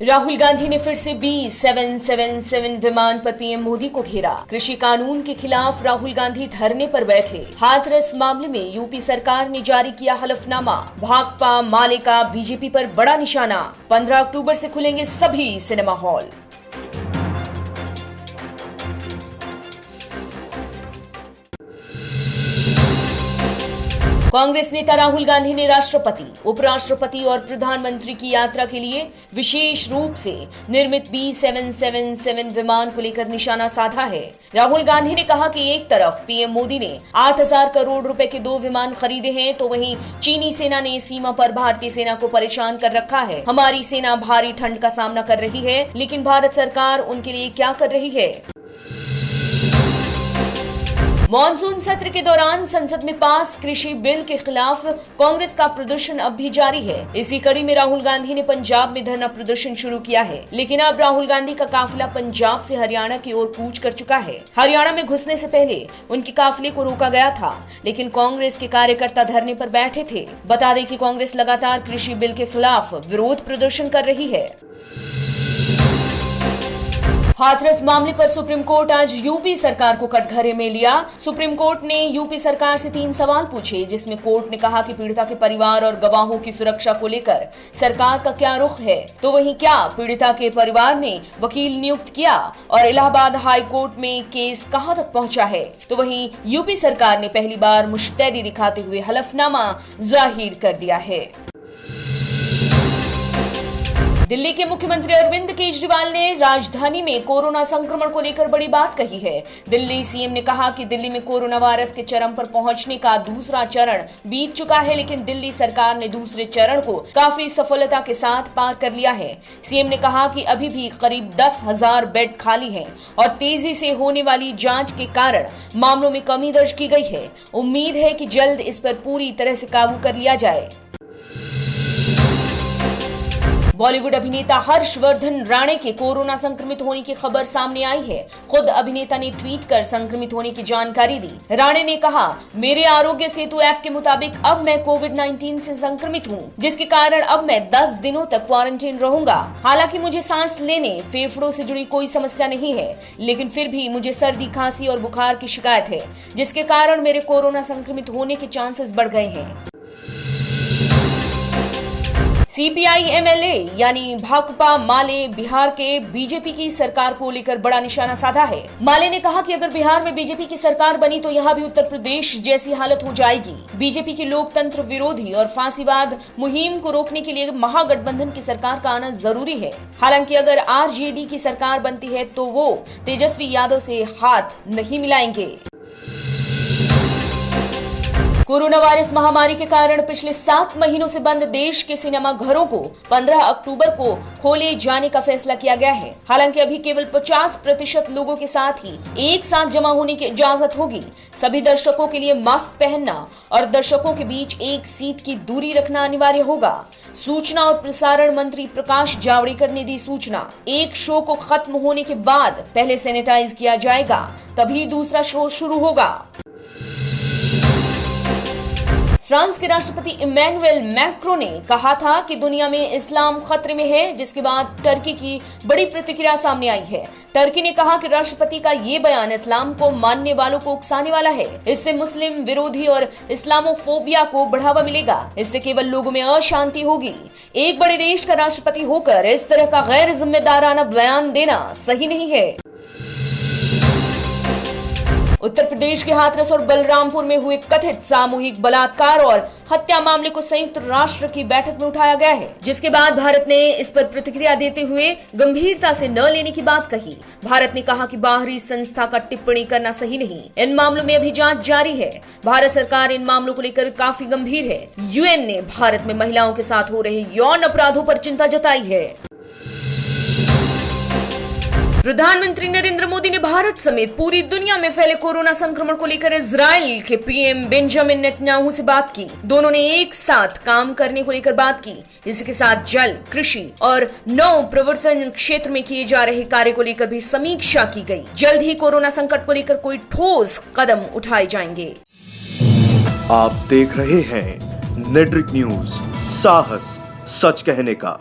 राहुल गांधी ने फिर से B777 विमान पर पीएम मोदी को घेरा। कृषि कानून के खिलाफ राहुल गांधी धरने पर बैठे। हाथरस मामले में यूपी सरकार ने जारी किया हलफनामा। भाकपा माले का बीजेपी पर बड़ा निशाना। 15 अक्टूबर से खुलेंगे सभी सिनेमा हॉल। कांग्रेस नेता राहुल गांधी ने राष्ट्रपति, उपराष्ट्रपति और प्रधानमंत्री की यात्रा के लिए विशेष रूप से निर्मित B777 विमान को लेकर निशाना साधा है। राहुल गांधी ने कहा कि एक तरफ पीएम मोदी ने 8,000 करोड़ रुपए के 2 विमान खरीदे हैं, तो वहीं चीनी सेना ने सीमा पर भारतीय सेना को परेशान कर रखा है। हमारी सेना भारी ठंड का सामना कर रही है, लेकिन भारत सरकार उनके लिए क्या कर रही है? मॉनसून सत्र के दौरान संसद में पास कृषि बिल के खिलाफ कांग्रेस का प्रदर्शन अब भी जारी है। इसी कड़ी में राहुल गांधी ने पंजाब में धरना प्रदर्शन शुरू किया है, लेकिन अब राहुल गांधी का काफिला पंजाब से हरियाणा की ओर कूच कर चुका है। हरियाणा में घुसने से पहले उनके काफिले को रोका गया था, लेकिन कांग्रेस के कार्यकर्ता धरने पर बैठे थे। बता दें कि कांग्रेस लगातार कृषि बिल के खिलाफ विरोध प्रदर्शन कर रही है। हाथरस मामले पर सुप्रीम कोर्ट आज यूपी सरकार को कटघरे में लिया। सुप्रीम कोर्ट ने यूपी सरकार से 3 सवाल पूछे, जिसमें कोर्ट ने कहा कि पीड़िता के परिवार और गवाहों की सुरक्षा को लेकर सरकार का क्या रुख है, तो वहीं क्या पीड़िता के परिवार ने वकील नियुक्त किया और इलाहाबाद हाई कोर्ट में केस कहां तक पहुंचा है, तो वहीं यूपी सरकार ने पहली बार मुस्तैदी दिखाते हुए हलफनामा जाहिर कर दिया है। दिल्ली के मुख्यमंत्री अरविंद केजरीवाल ने राजधानी में कोरोना संक्रमण को लेकर बड़ी बात कही है। दिल्ली सीएम ने कहा कि दिल्ली में कोरोना वायरस के चरम पर पहुंचने का दूसरा चरण बीत चुका है, लेकिन दिल्ली सरकार ने दूसरे चरण को काफी सफलता के साथ पार कर लिया है। सीएम ने कहा कि अभी भी करीब 10,000 बेड खाली हैं और तेजी से होने वाली जांच के कारण मामलों में कमी दर्ज की गई है। उम्मीद है कि जल्द इस पर पूरी तरह से काबू कर लिया जाए। बॉलीवुड अभिनेता हर्षवर्धन राणे के कोरोना संक्रमित होने की खबर सामने आई है। खुद अभिनेता ने ट्वीट कर संक्रमित होने की जानकारी दी। राणे ने कहा, मेरे आरोग्य सेतु ऐप के मुताबिक अब मैं कोविड-19 से संक्रमित हूं, जिसके कारण अब मैं 10 दिनों तक क्वारंटीन रहूंगा। हालांकि मुझे सांस लेने, फेफड़ों से जुड़ी कोई समस्या नहीं है, लेकिन फिर भी मुझे सर्दी, खांसी और बुखार की शिकायत है, जिसके कारण मेरे कोरोना संक्रमित होने के चांसेस बढ़ गए हैं। सीपीआई एमएलए यानी भाकपा माले बिहार के बीजेपी की सरकार को लेकर बड़ा निशाना साधा है। माले ने कहा कि अगर बिहार में बीजेपी की सरकार बनी तो यहाँ भी उत्तर प्रदेश जैसी हालत हो जाएगी। बीजेपी की लोकतंत्र विरोधी और फांसीवाद मुहिम को रोकने के लिए महागठबंधन की सरकार का आना जरूरी है। हालांकि अगर आरजेडी की सरकार बनती है तो वो तेजस्वी यादव से हाथ नहीं मिलाएंगे। कोरोना वायरस महामारी के कारण पिछले 7 महीनों से बंद देश के सिनेमा घरों को 15 अक्टूबर को खोले जाने का फैसला किया गया है। हालांकि अभी केवल 50% लोगों के साथ ही एक साथ जमा होने की इजाजत होगी। सभी दर्शकों के लिए मास्क पहनना और दर्शकों के बीच 1 फीट की दूरी रखना अनिवार्य होगा। सूचना और प्रसारण मंत्री प्रकाश जावड़ेकर ने दी सूचना। एक शो को खत्म होने के बाद पहले सैनिटाइज किया जाएगा, तभी दूसरा शो शुरू होगा। फ्रांस के राष्ट्रपति इमैनुअल मैक्रो ने कहा था कि दुनिया में इस्लाम खतरे में है, जिसके बाद टर्की की बड़ी प्रतिक्रिया सामने आई है। टर्की ने कहा कि राष्ट्रपति का ये बयान इस्लाम को मानने वालों को उकसाने वाला है। इससे मुस्लिम विरोधी और इस्लामोफोबिया को बढ़ावा मिलेगा। इससे केवल लोगों में अशांति होगी। एक बड़े देश का राष्ट्रपति होकर इस तरह का गैर जिम्मेदाराना बयान देना सही नहीं है। उत्तर प्रदेश के हाथरस और बलरामपुर में हुए कथित सामूहिक बलात्कार और हत्या मामले को संयुक्त राष्ट्र की बैठक में उठाया गया है, जिसके बाद भारत ने इस पर प्रतिक्रिया देते हुए गंभीरता से न लेने की बात कही। भारत ने कहा कि बाहरी संस्था का टिप्पणी करना सही नहीं। इन मामलों में अभी जांच जारी है। भारत सरकार इन मामलों को लेकर काफी गंभीर है। यूएन ने भारत में महिलाओं के साथ हो रहे यौन अपराधों पर चिंता जताई है। प्रधानमंत्री नरेंद्र मोदी ने भारत समेत पूरी दुनिया में फैले कोरोना संक्रमण को लेकर इजराइल के पीएम बेंजामिन नेतन्याहू से बात की। दोनों ने एक साथ काम करने को लेकर बात की। इसके साथ जल, कृषि और नव प्रवर्तन क्षेत्र में किए जा रहे कार्य को लेकर भी समीक्षा की गई। जल्द ही कोरोना संकट को लेकर कोई ठोस कदम उठाए जाएंगे। आप देख रहे हैं नेट्रिक न्यूज, साहस सच कहने का।